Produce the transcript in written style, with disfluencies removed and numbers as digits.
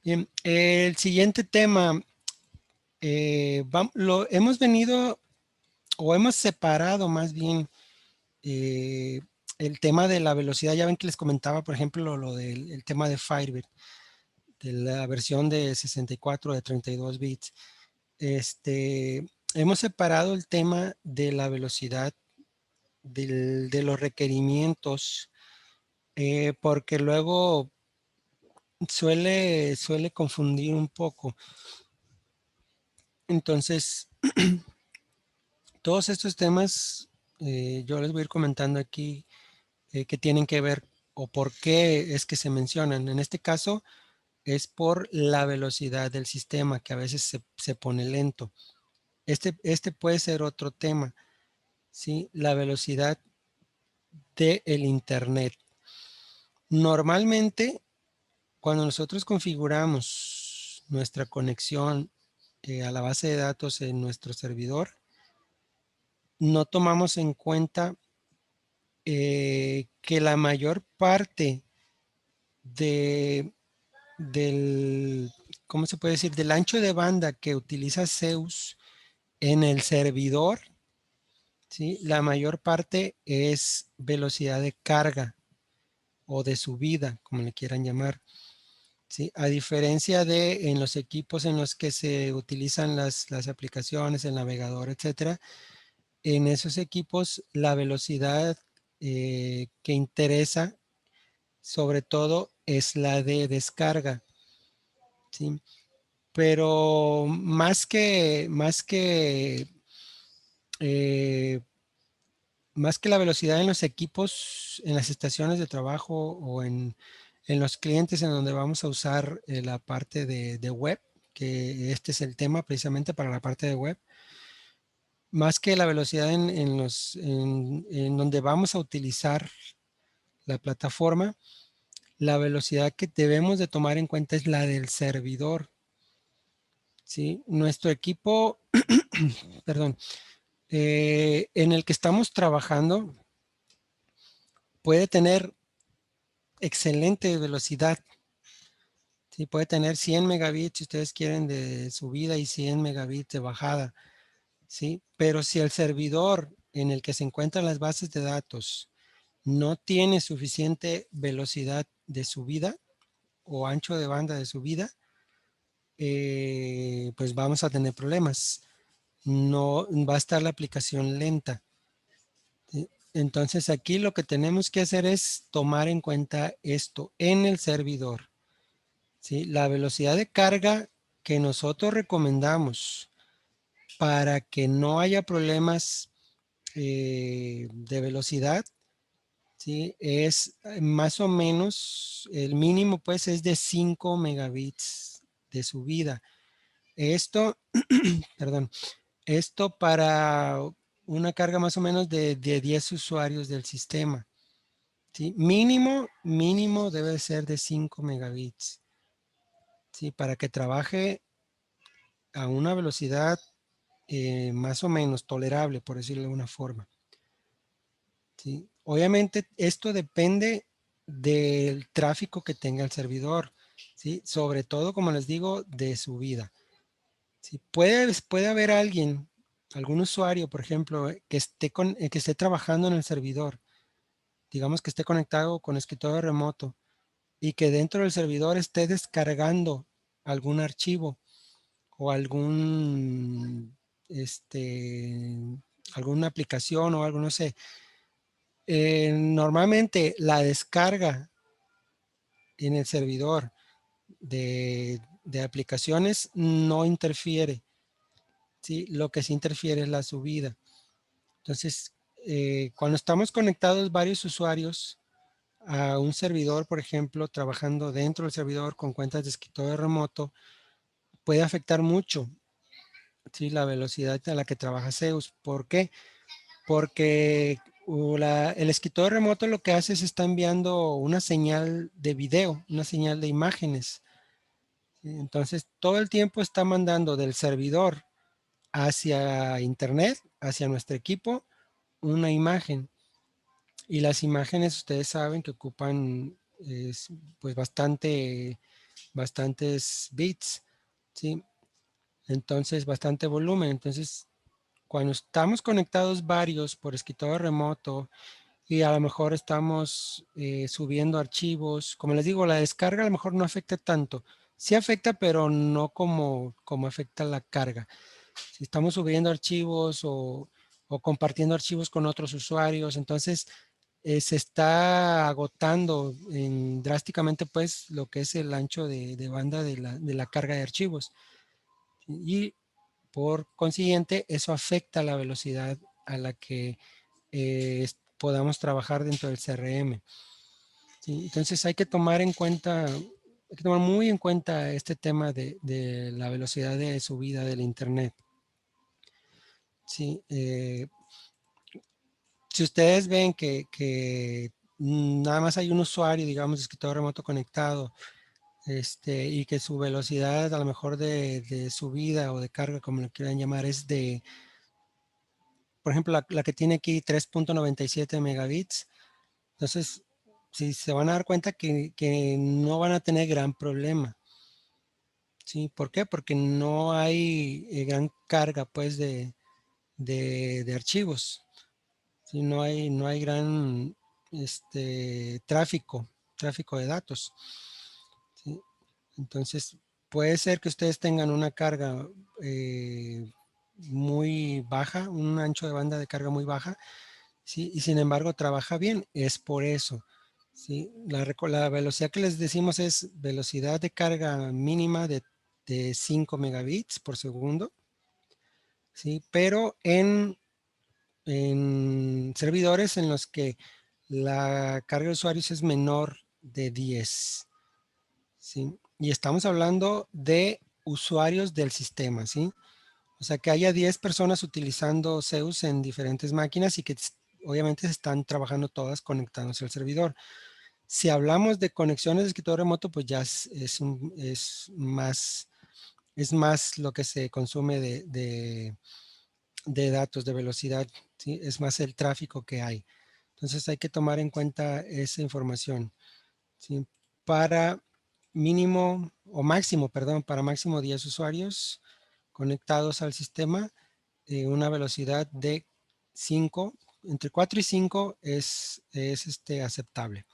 Bien, el siguiente tema, lo hemos venido o hemos separado más bien eh, el tema de la velocidad. Ya ven que les comentaba, por ejemplo, lo del el tema de Firebird, de la versión de 64 de 32 bits. Hemos separado el tema de la velocidad de los requerimientos, porque luego suele confundir un poco. Entonces, todos estos temas yo les voy a ir comentando aquí que tienen que ver o por qué es que se mencionan. En este caso es por la velocidad del sistema que a veces se pone lento. Este puede ser otro tema, ¿sí? La velocidad del internet. Normalmente, cuando nosotros configuramos nuestra conexión a la base de datos en nuestro servidor, no tomamos en cuenta que la mayor parte de, del, ¿cómo se puede decir? Del ancho de banda que utiliza Zeus en el servidor, ¿sí? La mayor parte es velocidad de carga o de subida, como le quieran llamar, ¿sí? A diferencia de en los equipos en los que se utilizan las aplicaciones, el navegador, etcétera, en esos equipos la velocidad que interesa sobre todo es la de descarga, ¿sí? Pero eh, más que la velocidad en los equipos, en las estaciones de trabajo o en los clientes en donde vamos a usar la parte de web, que este es el tema precisamente para la parte de web, más que la velocidad en donde vamos a utilizar la plataforma, la velocidad que debemos de tomar en cuenta es la del servidor, ¿sí? Nuestro equipo, perdón, en el que estamos trabajando puede tener excelente velocidad, ¿sí? Puede tener 100 megabits si ustedes quieren de subida y 100 megabits de bajada, ¿sí? Pero si el servidor en el que se encuentran las bases de datos no tiene suficiente velocidad de subida o ancho de banda de subida, pues vamos a tener problemas. No va a estar la aplicación lenta, ¿sí? Entonces aquí lo que tenemos que hacer es tomar en cuenta esto en el servidor, ¿sí? La velocidad de carga que nosotros recomendamos para que no haya problemas de velocidad, ¿sí? Es más o menos, el mínimo pues es de 5 megabits de subida. Esto, perdón, esto para una carga más o menos de 10 usuarios del sistema, ¿sí? Mínimo debe ser de 5 megabits, ¿sí? Para que trabaje a una velocidad más o menos tolerable, por decirlo de alguna forma, ¿sí? Obviamente esto depende del tráfico que tenga el servidor, ¿sí? Sobre todo, como les digo, de subida, ¿sí? Puede haber alguien, algún usuario, por ejemplo, que esté trabajando en el servidor, digamos que esté conectado con escritorio remoto y que dentro del servidor esté descargando algún archivo o alguna aplicación o algo, no sé. Normalmente la descarga en el servidor de aplicaciones no interfiere, ¿sí? Lo que sí interfiere es la subida. Entonces, cuando estamos conectados varios usuarios a un servidor, por ejemplo, trabajando dentro del servidor con cuentas de escritorio remoto, puede afectar mucho, ¿sí? La velocidad a la que trabaja Zeus. ¿Por qué? Porque el escritorio remoto lo que hace es está enviando una señal de video, una señal de imágenes. Entonces, todo el tiempo está mandando del servidor hacia internet, hacia nuestro equipo, una imagen. Y las imágenes, ustedes saben que ocupan pues bastantes bits, ¿sí? Entonces, bastante volumen. Entonces, cuando estamos conectados varios por escritorio remoto y a lo mejor estamos subiendo archivos, como les digo, la descarga a lo mejor no afecta tanto. Sí afecta, pero no como afecta la carga. Si estamos subiendo archivos o compartiendo archivos con otros usuarios, entonces se está agotando drásticamente pues lo que es el ancho de banda de la carga de archivos. Y por consiguiente, eso afecta la velocidad a la que podamos trabajar dentro del CRM. ¿Sí? Entonces hay que tomar en cuenta, hay que tomar muy en cuenta este tema de la velocidad de subida del Internet. Sí, si ustedes ven que nada más hay un usuario, digamos, de escritorio remoto conectado, y que su velocidad a lo mejor de subida o de carga, como lo quieran llamar, es de, por ejemplo, la que tiene aquí 3.97 megabits. Entonces, si se van a dar cuenta que no van a tener gran problema. ¿Sí? ¿Por qué? Porque no hay gran carga pues de archivos. ¿Sí? No hay gran tráfico de datos. ¿Sí? Entonces, puede ser que ustedes tengan una carga muy baja, un ancho de banda de carga muy baja, ¿sí? Y sin embargo trabaja bien. Es por eso. ¿Sí? La velocidad que les decimos es velocidad de carga mínima de 5 megabits por segundo, ¿sí? Pero en servidores en los que la carga de usuarios es menor de 10, ¿sí? Y estamos hablando de usuarios del sistema, ¿sí? O sea, que haya 10 personas utilizando Zeus en diferentes máquinas y que obviamente están trabajando todas conectándose al servidor. Si hablamos de conexiones de escritorio remoto, pues ya es más lo que se consume de datos, de velocidad, ¿sí? Es más el tráfico que hay. Entonces hay que tomar en cuenta esa información, ¿sí? Para mínimo o máximo, perdón, para máximo 10 usuarios conectados al sistema, una velocidad de 5, entre 4 y 5 es aceptable.